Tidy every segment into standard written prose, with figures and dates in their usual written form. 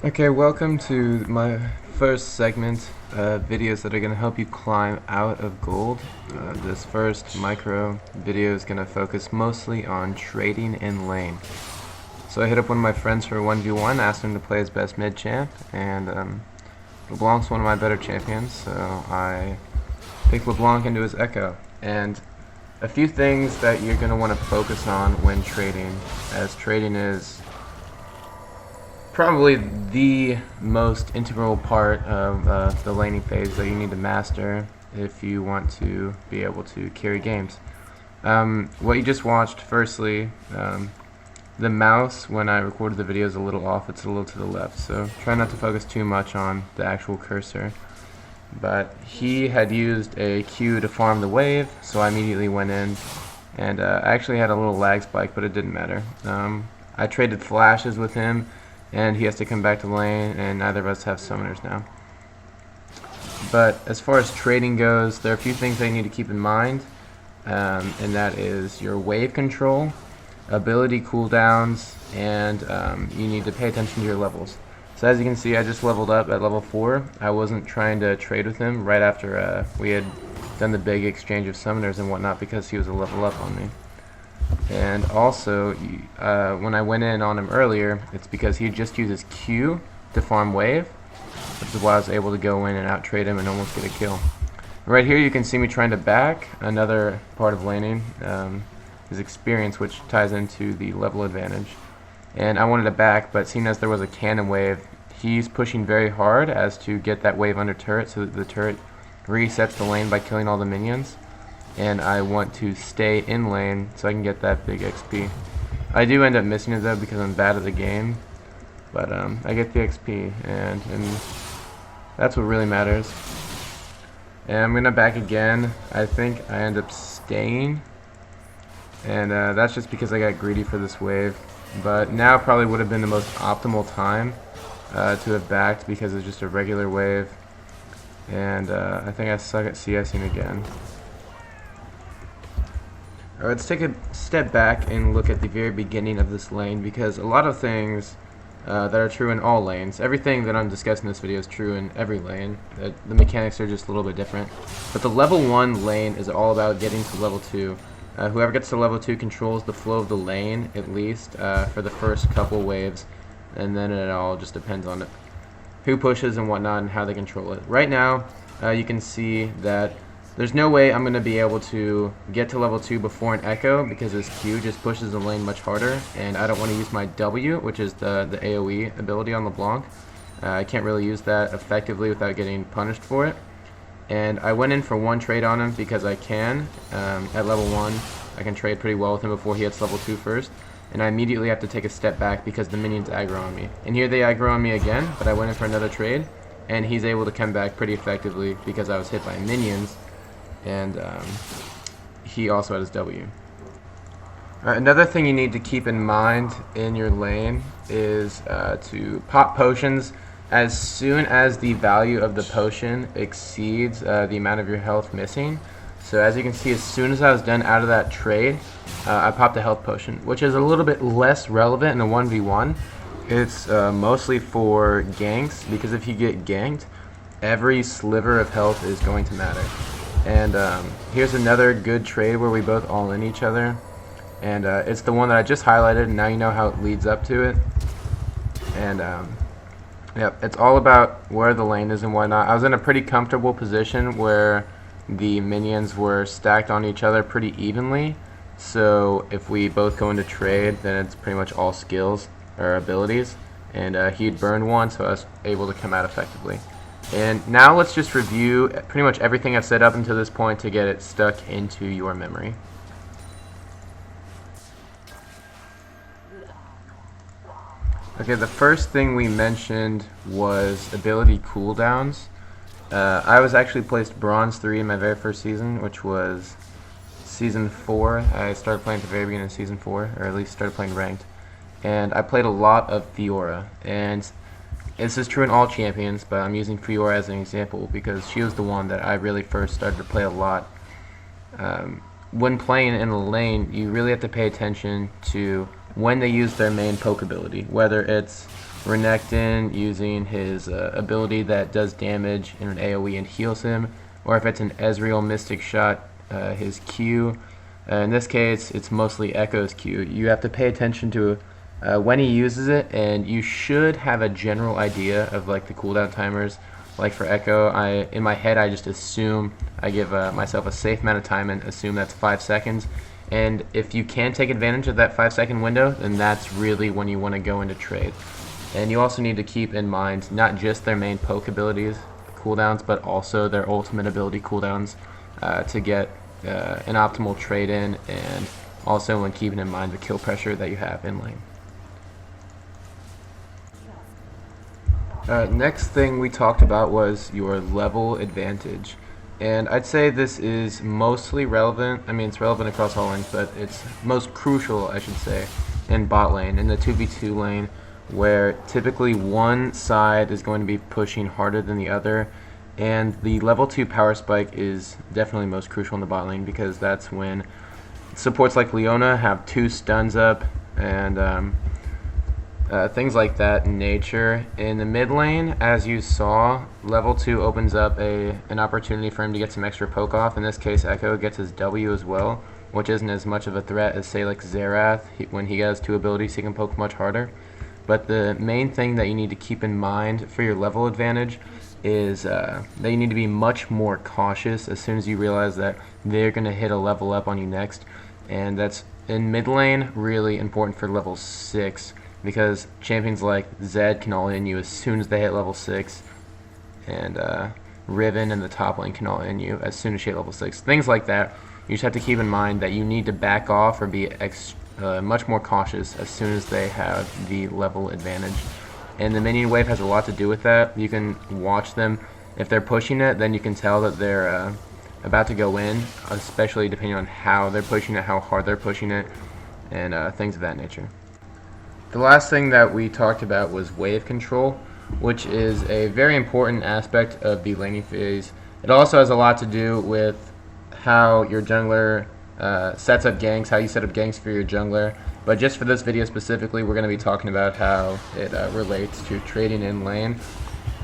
Okay, welcome to my first segment of videos that are going to help you climb out of gold. This first micro video is going to focus mostly on trading in lane. So I hit up one of my friends for a 1v1, asked him to play his best mid champ, and LeBlanc's one of my better champions, so I picked LeBlanc into his Echo. And a few things that you're going to want to focus on when trading, as trading is probably the most integral part of the laning phase that you need to master if you want to be able to carry games. What you just watched, firstly, the mouse when I recorded the video is a little off, it's a little to the left, so try not to focus too much on the actual cursor. But he had used a Q to farm the wave, so I immediately went in, and I actually had a little lag spike, but it didn't matter. I traded flashes with him, and he has to come back to lane, and neither of us have summoners now. But as far as trading goes, there are a few things that you need to keep in mind, and that is your wave control, ability cooldowns, and you need to pay attention to your levels. So as you can see, I just leveled up at level 4. I wasn't trying to trade with him right after we had done the big exchange of summoners and whatnot because he was a level up on me. And also, when I went in on him earlier, it's because he just used his Q to farm wave, which is why I was able to go in and out-trade him and almost get a kill. Right here you can see me trying to back. Another part of laning is experience, which ties into the level advantage. And I wanted to back, but seeing as there was a cannon wave, he's pushing very hard as to get that wave under turret so that the turret resets the lane by killing all the minions. And I want to stay in lane so I can get that big XP. I do end up missing it though because I'm bad at the game, but I get the XP, and that's what really matters. And I'm gonna back again. I think I end up staying, and that's just because I got greedy for this wave. But now probably would have been the most optimal time to have backed because it's just a regular wave, and I think I suck at CSing again. Alright, let's take a step back and look at the very beginning of this lane, because a lot of things that are true in all lanes, everything that I'm discussing in this video is true in every lane. The mechanics are just a little bit different. But the level 1 lane is all about getting to level 2. Whoever gets to level 2 controls the flow of the lane, at least for the first couple waves, and then it all just depends on who pushes and whatnot and how they control it. Right now, you can see that there's no way I'm going to be able to get to level 2 before an Echo because his Q just pushes the lane much harder, and I don't want to use my W, which is the AoE ability on LeBlanc. I can't really use that effectively without getting punished for it. And I went in for one trade on him because I can. At level 1, I can trade pretty well with him before he hits level 2 first. And I immediately have to take a step back because the minions aggro on me. And here they aggro on me again, but I went in for another trade, and he's able to come back pretty effectively because I was hit by minions. And he also had his W. Another thing you need to keep in mind in your lane is to pop potions as soon as the value of the potion exceeds the amount of your health missing. So as you can see, as soon as I was done out of that trade, I popped a health potion, which is a little bit less relevant in a 1v1. It's mostly for ganks, because if you get ganked, every sliver of health is going to matter. And here's another good trade where we both all in each other, and it's the one that I just highlighted, and now you know how it leads up to it. And yep, it's all about where the lane is and whatnot. I was in a pretty comfortable position where the minions were stacked on each other pretty evenly, so if we both go into trade, then it's pretty much all skills or abilities, and he'd burned one, so I was able to come out effectively. And now let's just review pretty much everything I've said up until this point to get it stuck into your memory. Okay, the first thing we mentioned was ability cooldowns. I was actually placed Bronze 3 in my very first season, which was Season 4. I started playing at the very beginning of Season 4, or at least started playing Ranked. And I played a lot of Fiora, and this is true in all champions, but I'm using Fiora as an example because she was the one that I really first started to play a lot. When playing in a lane, you really have to pay attention to when they use their main poke ability, whether it's Renekton using his ability that does damage in an AoE and heals him, or if it's an Ezreal Mystic Shot, his Q. In this case, it's mostly Echo's Q. You have to pay attention to when he uses it, and you should have a general idea of like the cooldown timers. Like for Echo, in my head I just assume I give myself a safe amount of time and assume that's 5 seconds. And if you can take advantage of that 5-second window, then that's really when you want to go into trade. And you also need to keep in mind not just their main poke abilities cooldowns, but also their ultimate ability cooldowns to get an optimal trade in, and also when keeping in mind the kill pressure that you have in lane. Next thing we talked about was your level advantage. And I'd say this is mostly relevant. I mean, it's relevant across all lanes, but it's most crucial, I should say, in bot lane, in the 2v2 lane, where typically one side is going to be pushing harder than the other. And the level 2 power spike is definitely most crucial in the bot lane, because that's when supports like Leona have 2 stuns up and things like that in nature. In the mid lane, as you saw, level 2 opens up an opportunity for him to get some extra poke off. In this case, Echo gets his W as well, which isn't as much of a threat as, say, like Xerath. When he has 2 abilities, he can poke much harder. But the main thing that you need to keep in mind for your level advantage is that you need to be much more cautious as soon as you realize that they're going to hit a level up on you next. And that's, in mid lane, really important for level 6. Because champions like Zed can all in you as soon as they hit level 6, and Riven in the top lane can all in you as soon as she hit level 6. Things like that, you just have to keep in mind that you need to back off or be much more cautious as soon as they have the level advantage. And the minion wave has a lot to do with that. You can watch them. If they're pushing it, then you can tell that they're about to go in, especially depending on how they're pushing it, how hard they're pushing it, and things of that nature. The last thing that we talked about was wave control, which is a very important aspect of the laning phase. It also has a lot to do with how your jungler sets up ganks, how you set up ganks for your jungler. But just for this video specifically, we're going to be talking about how it relates to trading in lane.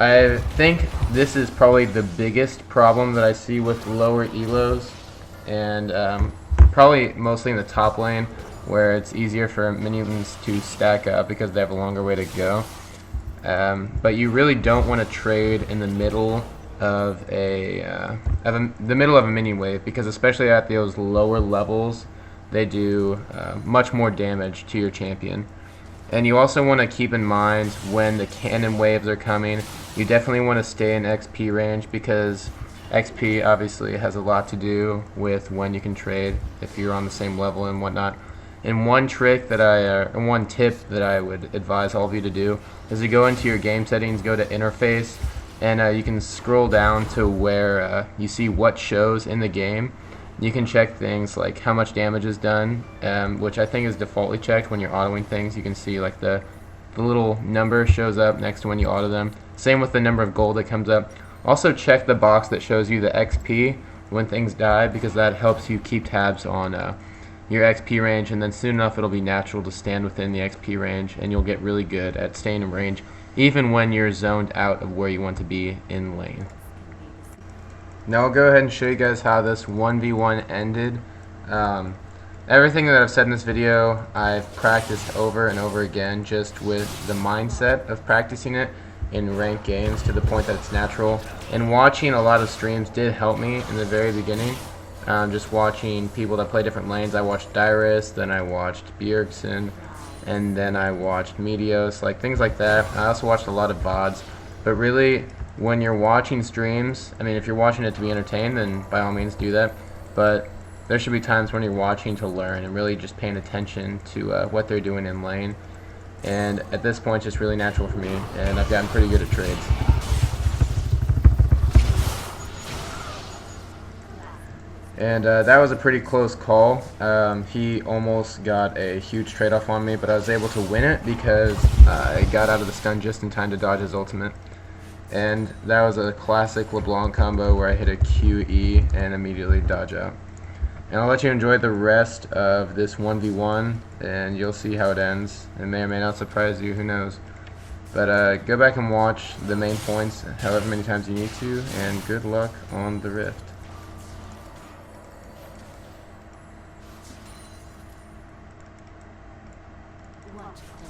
I think this is probably the biggest problem that I see with lower elos, and probably mostly in the top lane, where it's easier for minions to stack up because they have a longer way to go. But you really don't want to trade in the middle of the middle of a minion wave, because especially at those lower levels, they do much more damage to your champion. And you also want to keep in mind when the cannon waves are coming, you definitely want to stay in XP range, because XP obviously has a lot to do with when you can trade if you're on the same level and whatnot. And one tip that I would advise all of you to do is to go into your game settings, go to interface, and you can scroll down to where you see what shows in the game. You can check things like how much damage is done, which I think is defaultly checked when you're autoing things. You can see like the little number shows up next to when you auto them. Same with the number of gold that comes up. Also check the box that shows you the XP when things die, because that helps you keep tabs on your XP range, and then soon enough it'll be natural to stand within the XP range, and you'll get really good at staying in range even when you're zoned out of where you want to be in lane. Now I'll go ahead and show you guys how this 1v1 ended. Everything that I've said in this video I've practiced over and over again, just with the mindset of practicing it in ranked games to the point that it's natural. And watching a lot of streams did help me in the very beginning. Just watching people that play different lanes. I watched Dyrus, then I watched Bjergsen, and then I watched Meteos, like things like that. I also watched a lot of VODs. But really, when you're watching streams, I mean, if you're watching it to be entertained, then by all means do that. But there should be times when you're watching to learn and really just paying attention to what they're doing in lane. And at this point, it's just really natural for me, and I've gotten pretty good at trades. And that was a pretty close call. He almost got a huge trade-off on me, but I was able to win it because I got out of the stun just in time to dodge his ultimate. And that was a classic LeBlanc combo where I hit a QE and immediately dodge out. And I'll let you enjoy the rest of this 1v1, and you'll see how it ends. It may or may not surprise you, who knows. But go back and watch the main points however many times you need to, and good luck on the Rift. Watch this.